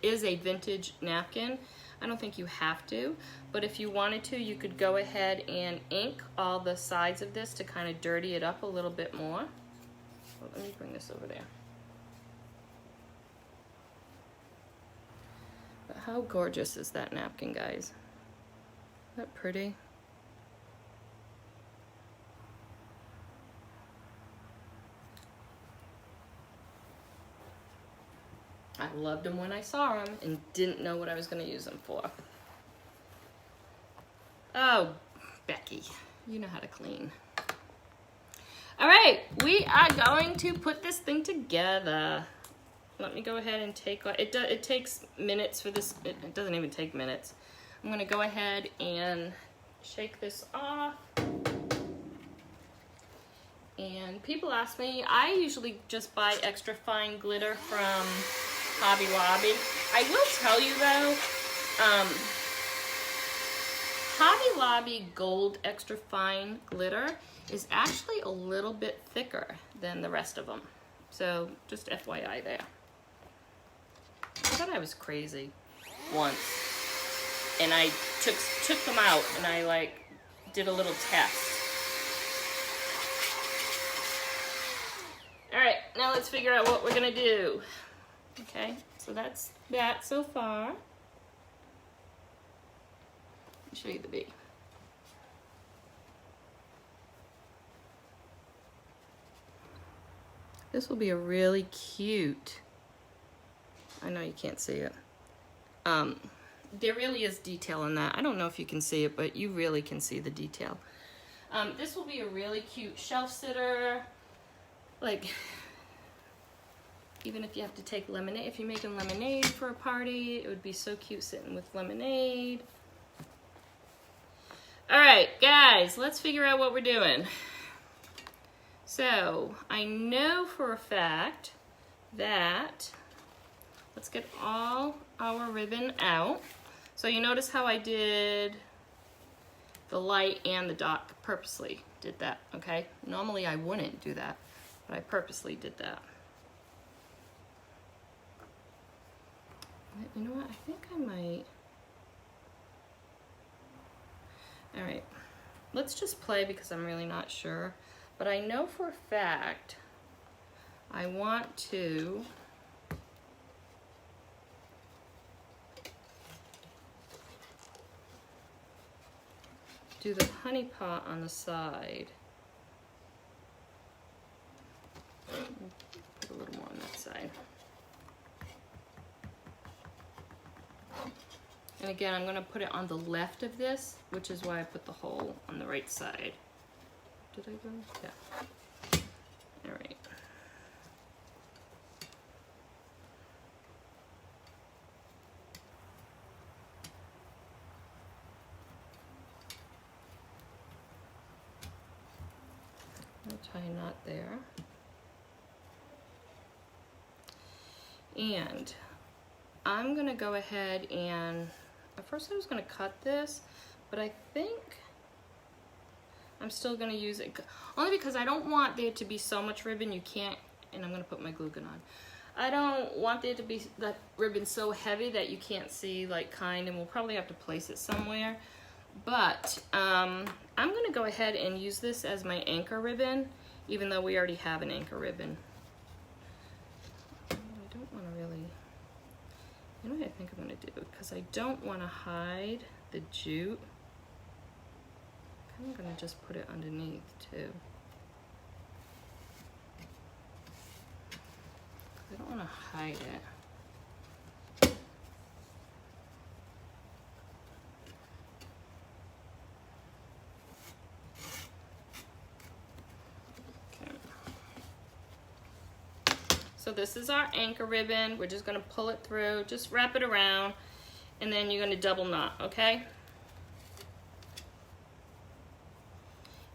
is a vintage napkin. I don't think you have to, but if you wanted to, you could go ahead and ink all the sides of this to kind of dirty it up a little bit more. Well, let me bring this over there. But how gorgeous is that napkin, guys? Isn't that pretty? I loved them when I saw them and didn't know what I was going to use them for. Oh, Becky, you know how to clean. All right, we are going to put this thing together. Let me go ahead and take, it takes minutes for this, it doesn't even take minutes. I'm going to go ahead and shake this off. And people ask me, I usually just buy extra fine glitter from Hobby Lobby. I will tell you though, Hobby Lobby gold extra fine glitter is actually a little bit thicker than the rest of them. So just FYI there. I thought I was crazy once. And I took them out and I like did a little test. All right, now let's figure out what we're gonna do. Okay, so that's that so far. Let me show you the bee. This will be a really cute, I know you can't see it. There really is detail in that. I don't know if you can see it, but you really can see the detail. This will be a really cute shelf sitter. Like, even if you have to take lemonade, if you're making lemonade for a party, it would be so cute sitting with lemonade. All right, guys, let's figure out what we're doing. So I know for a fact that, let's get all our ribbon out. So you notice how I did the light and the dark, purposely did that, okay? Normally I wouldn't do that, but I purposely did that. You know what, I think I might. All right, let's just play because I'm really not sure, but I know for a fact I want to do the honey pot on the side. Put a little more on that side. And again, I'm going to put it on the left of this, which is why I put the hole on the right side. Did I go? Yeah. All right. I'll tie a knot there. And I'm going to go ahead and, at first I was going to cut this, but I think I'm still going to use it, only because I don't want there to be so much ribbon you can't, and I'm going to put my glue gun on. I don't want there to be that ribbon so heavy that you can't see, like, and we'll probably have to place it somewhere. But I'm going to go ahead and use this as my anchor ribbon, even though we already have an anchor ribbon. I don't want to really, you know what I think I'm going to do? Because I don't want to hide the jute, I'm going to just put it underneath too. I don't want to hide it. Okay. So this is our anchor ribbon. We're just going to pull it through, just wrap it around, and then you're going to double knot, okay?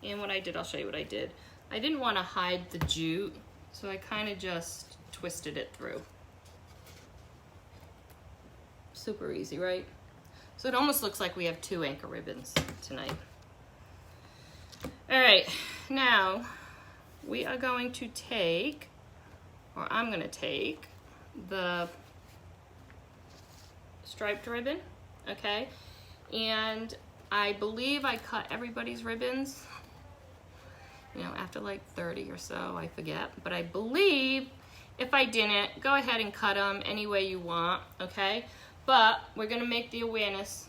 And what I did, I'll show you what I did. I didn't want to hide the jute, so I kind of just twisted it through. Super easy, right? So it almost looks like we have two anchor ribbons tonight. All right, now we are going to take, or I'm going to take the striped ribbon, okay? And I believe I cut everybody's ribbons, you know, after like 30 or so, I forget. But I believe if I didn't, go ahead and cut them any way you want, okay? But we're gonna make the awareness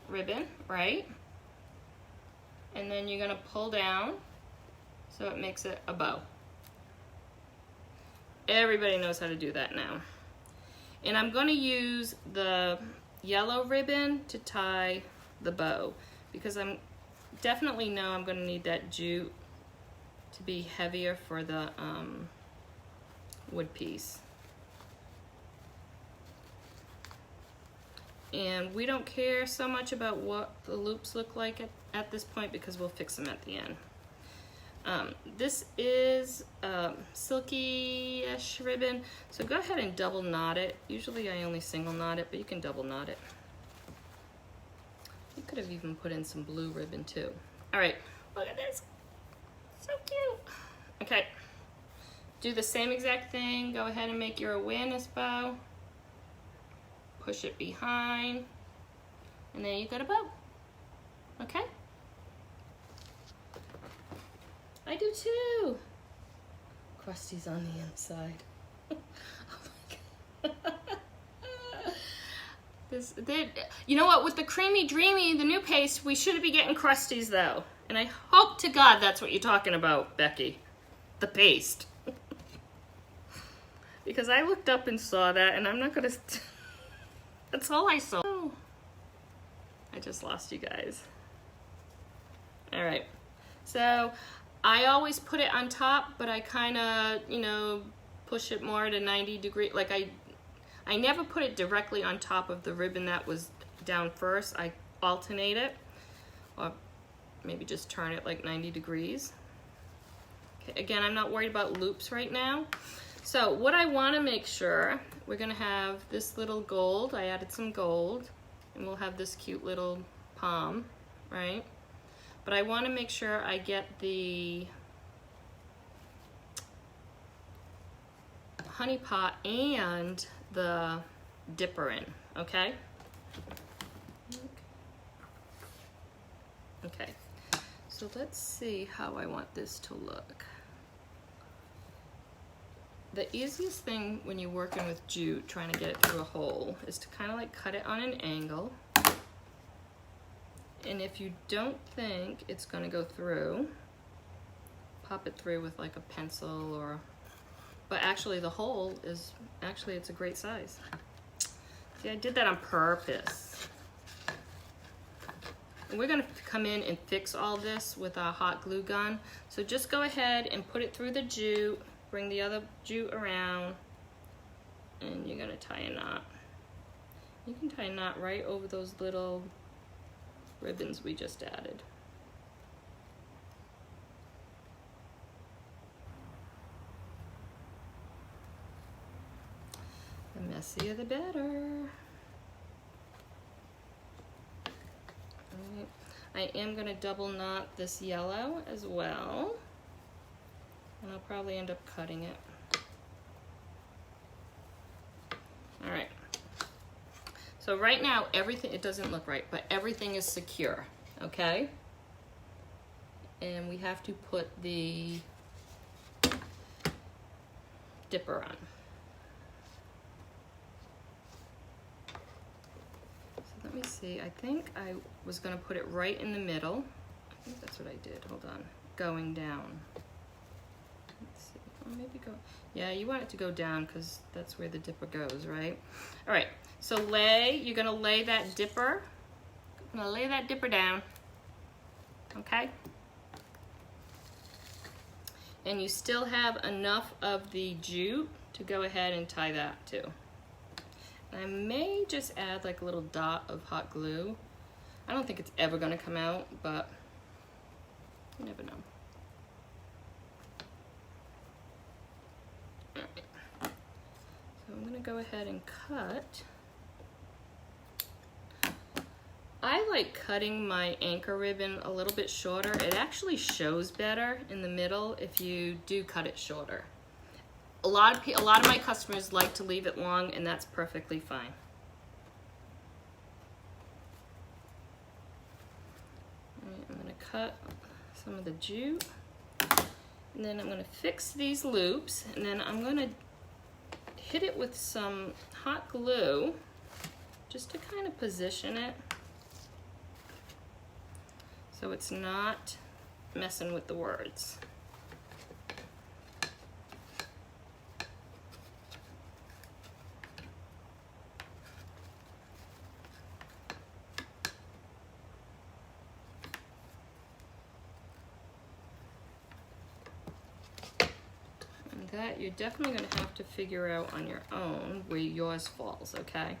ribbon, right? And then you're gonna pull down so it makes it a bow. Everybody knows how to do that now. And I'm gonna use the yellow ribbon to tie the bow because I'm definitely know I'm gonna need that jute to be heavier for the wood piece. And we don't care so much about what the loops look like at this point because we'll fix them at the end. This is silky-ish ribbon, so go ahead and double knot it. Usually I only single knot it, but you can double knot it. You could have even put in some blue ribbon too. All right, look at this. So cute. Okay, do the same exact thing. Go ahead and make your awareness bow. Push it behind, and then you got a bow. Okay? I do too. Krusty's on the inside. Oh my God. You know what? With the Creamy Dreamy, the new paste, we should be getting Krusty's though. And I hope to God that's what you're talking about, Becky. The paste. Because I looked up and saw that, and I'm not gonna... That's all I saw. Oh. I just lost you guys. All right. So I always put it on top, but I kind of, you know, push it more to 90 degrees. Like I never put it directly on top of the ribbon that was down first. I alternate it. Or maybe just turn it like 90 degrees. Okay, again, I'm not worried about loops right now. So what I want to make sure, we're going to have this little gold. I added some gold, and we'll have this cute little palm, right? But I want to make sure I get the honey pot and the dipper in, okay? Okay, so let's see how I want this to look. The easiest thing when you're working with jute, trying to get it through a hole, is to kind of like cut it on an angle. And if you don't think it's going to go through, pop it through with like a pencil or, but actually the hole is, actually it's a great size. See, I did that on purpose. And we're going to come in and fix all this with our hot glue gun. So just go ahead and put it through the jute, bring the other jute around, and you're going to tie a knot. You can tie a knot right over those little ribbons we just added. The messier the better. I am going to double knot this yellow as well, and I'll probably end up cutting it. All right. So right now, everything, it doesn't look right, but everything is secure, okay? And we have to put the dipper on. Let me see, I think I was gonna put it right in the middle. I think that's what I did, hold on. Going down. Let's see, oh, maybe go, yeah, you want it to go down because that's where the dipper goes, right? All right, so you're gonna lay that dipper. I'm gonna lay that dipper down, okay? And you still have enough of the jute to go ahead and tie that too. I may just add like a little dot of hot glue. I don't think it's ever going to come out, but you never know. All right. So I'm going to go ahead and cut. I like cutting my anchor ribbon a little bit shorter. It actually shows better in the middle if you do cut it shorter. A lot of my customers like to leave it long, and that's perfectly fine. All right, I'm going to cut some of the jute, and then I'm going to fix these loops, and then I'm going to hit it with some hot glue just to kind of position it so it's not messing with the words. That you're definitely going to have to figure out on your own where yours falls, okay?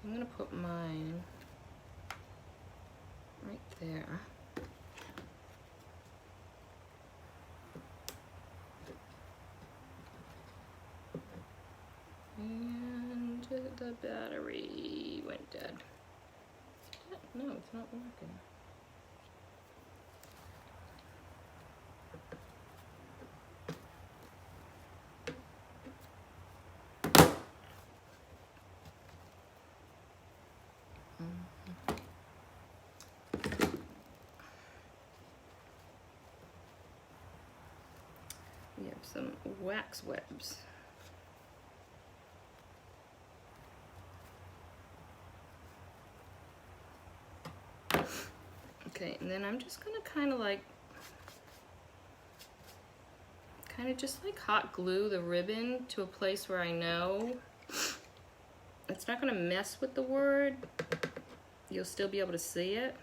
I'm going to put mine right there. And the battery went dead. No, it's not working. We have some wax webs. Okay, and then I'm just gonna kind of just like hot glue the ribbon to a place where I know it's not gonna mess with the word. You'll still be able to see it.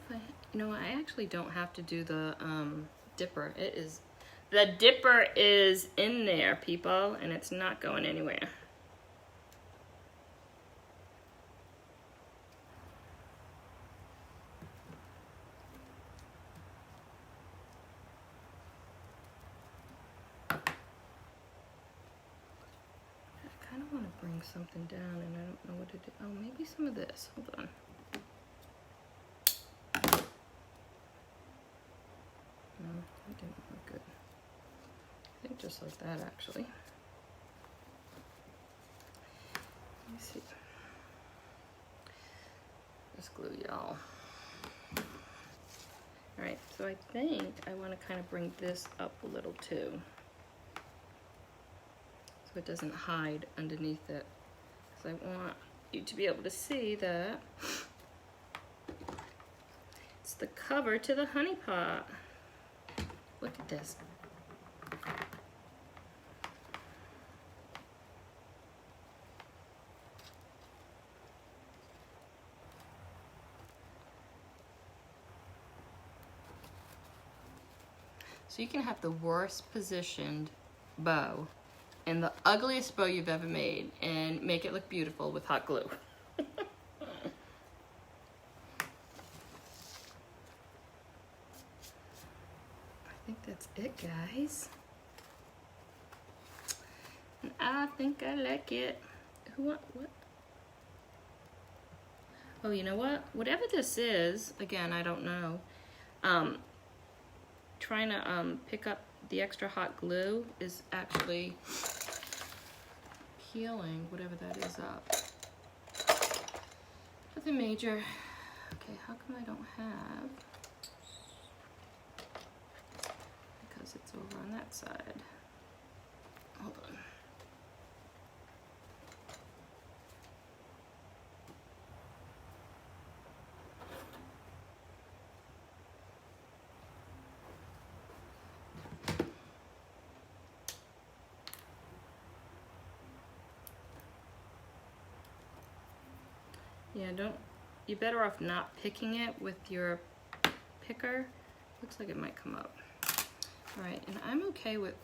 if I, you know, I actually don't have to do the dipper. The dipper is in there, people, and it's not going anywhere. I kind of want to bring something down, and I don't know what to do. Oh, maybe some of this. Hold on. No, that didn't look good. I think just like that, actually. Let me see. This glue, y'all. All right, so I think I want to kind of bring this up a little too, so it doesn't hide underneath it. Because I want you to be able to see that it's the cover to the honey pot. Look at this. So you can have the worst positioned bow and the ugliest bow you've ever made and make it look beautiful with hot glue. I think that's it, guys. And I think I like it. What? Oh, you know what? Whatever this is, again, I don't know. Trying to pick up the extra hot glue is actually peeling whatever that is up. Nothing major. Okay, how come I don't have? Because it's over on that side. Hold on. Yeah, you're better off not picking it with your picker. Looks like it might come up. All right, and I'm okay with,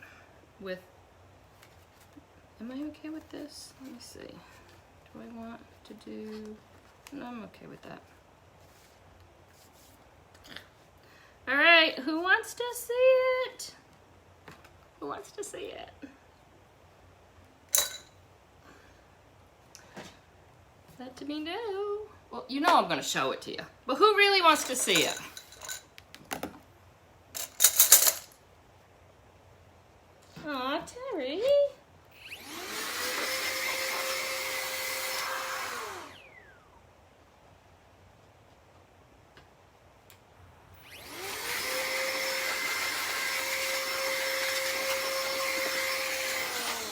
am I okay with this? Let me see. Do I want to do, no, I'm okay with that. All right, who wants to see it? Who wants to see it? Let me know. Well, you know I'm going to show it to you. But who really wants to see it? Aw, Terry.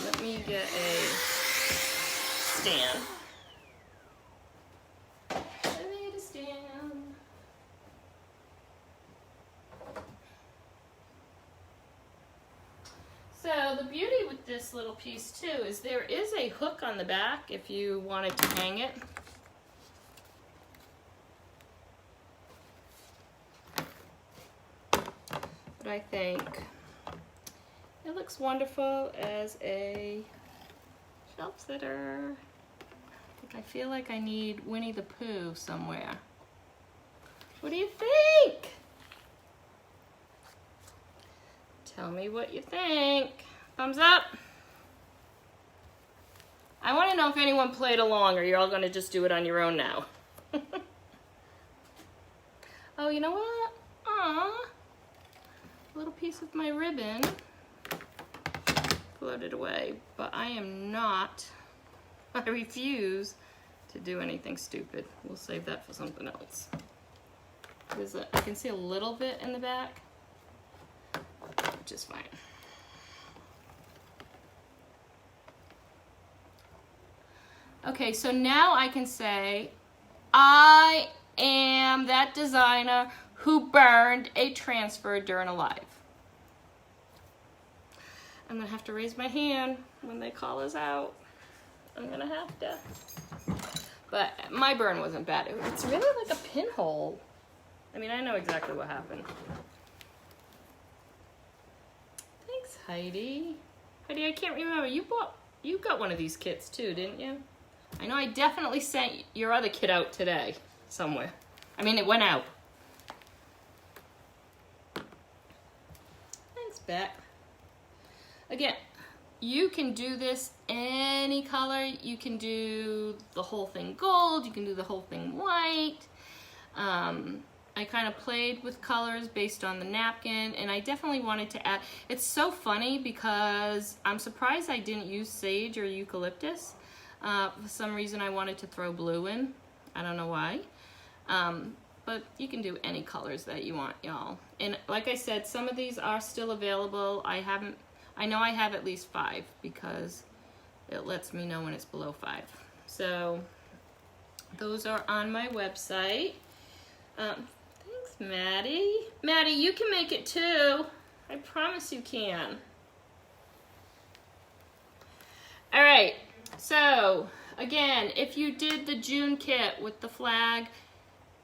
Let me get a stand. So the beauty with this little piece too is there is a hook on the back if you wanted to hang it. But I think it looks wonderful as a shelf sitter. I feel like I need Winnie the Pooh somewhere. What do you think? Tell me what you think. Thumbs up. I want to know if anyone played along or you're all going to just do it on your own now. Oh, you know what? Aw. A little piece of my ribbon floated away, but I am not, I refuse to do anything stupid. We'll save that for something else. I can see a little bit in the back, which is fine. Okay, so now I can say, I am that designer who burned a transfer during a live. I'm gonna have to raise my hand when they call us out. I'm gonna have to. But my burn wasn't bad. It's really like a pinhole. I mean, I know exactly what happened. Thanks, Heidi. Heidi, I can't remember. You got one of these kits too, didn't you? I know I definitely sent your other kit out today somewhere. I mean, it went out. Thanks, Beck. Again, you can do this any color. You can do the whole thing gold. You can do the whole thing white. I kind of played with colors based on the napkin, and I definitely wanted to add. It's so funny because I'm surprised I didn't use sage or eucalyptus. For some reason I wanted to throw blue in. I don't know why. But you can do any colors that you want, y'all. And like I said, some of these are still available. I know I have at least 5 because it lets me know when it's below 5. So those are on my website. Thanks, Maddie. Maddie, you can make it too. I promise you can. All right, so again, if you did the June kit with the flag,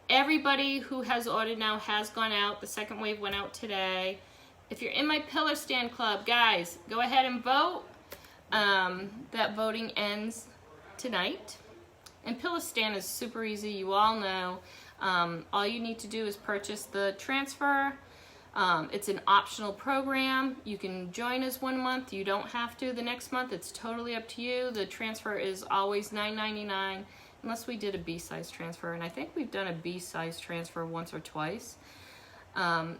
everybody who has ordered now has gone out. The second wave went out today. If you're in my Pillar Stand Club, guys, go ahead and vote. That voting ends tonight. And Pillar Stand is super easy, you all know. All you need to do is purchase the transfer. It's an optional program. You can join us 1 month. You don't have to the next month. It's totally up to you. The transfer is always $9.99 unless we did a B-size transfer. And I think we've done a B-size transfer once or twice.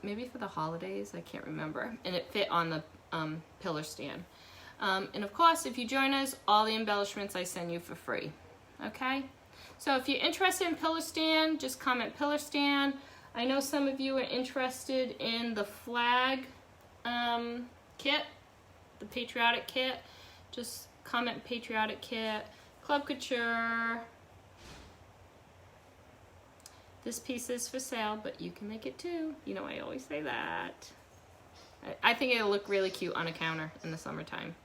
Maybe for the holidays, I can't remember. And it fit on the Pillar Stand. And of course, if you join us, all the embellishments I send you for free. Okay? So if you're interested in Pillar Stand, just comment Pillar Stand. I know some of you are interested in the flag kit, the Patriotic Kit. Just comment Patriotic Kit. Club Couture. This piece is for sale, but you can make it too. You know I always say that. I think it'll look really cute on a counter in the summertime.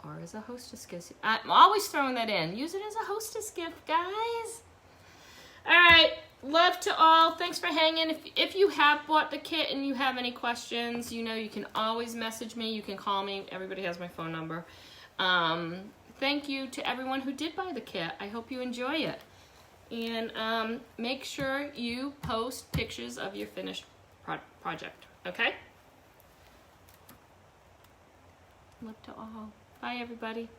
Or as a hostess gift. I'm always throwing that in. Use it as a hostess gift, guys. All right. Love to all. Thanks for hanging. If you have bought the kit and you have any questions, you know you can always message me. You can call me. Everybody has my phone number. Thank you to everyone who did buy the kit. I hope you enjoy it. And make sure you post pictures of your finished project. Okay? Love to all. Bye, everybody.